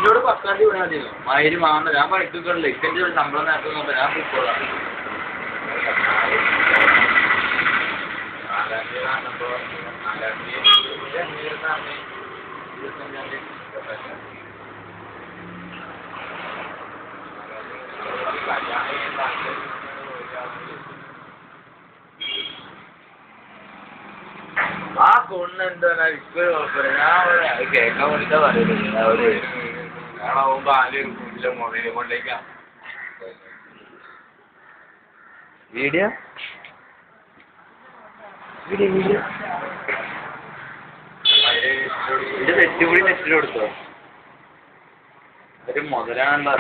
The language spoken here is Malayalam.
എന്നോട് 10-ാം തീയതി വിടാൻ മതിയോ? മയില് വാങ്ങണ്ട, ഞാൻ പഠിക്കുന്നില്ല. ഇക്കൻ്റെ ഒരു ശമ്പളം നേരത്തെ ഞാൻ പോയിക്കോളാം. 4-ാം തീയതി കാണുമ്പോൾ 4-ാം തീയതി 25-ാം തീയതി ആ കൊണ്ണെന്താ ഇപ്പൊ ഞാൻ കേൾക്കാൻ വേണ്ടിട്ടാ പറയുന്നത്. അവര് ഞാനാവുമ്പോ ആദ്യം കുട്ടിലെ മൊബൈലിൽ കൊണ്ടേക്കാം. വീഡിയോ വീഡിയോ ഇത് തെറ്റുകൂടി നെറ്റിൽ കൊടുത്തോ? ഒരു മുതലാണെന്താ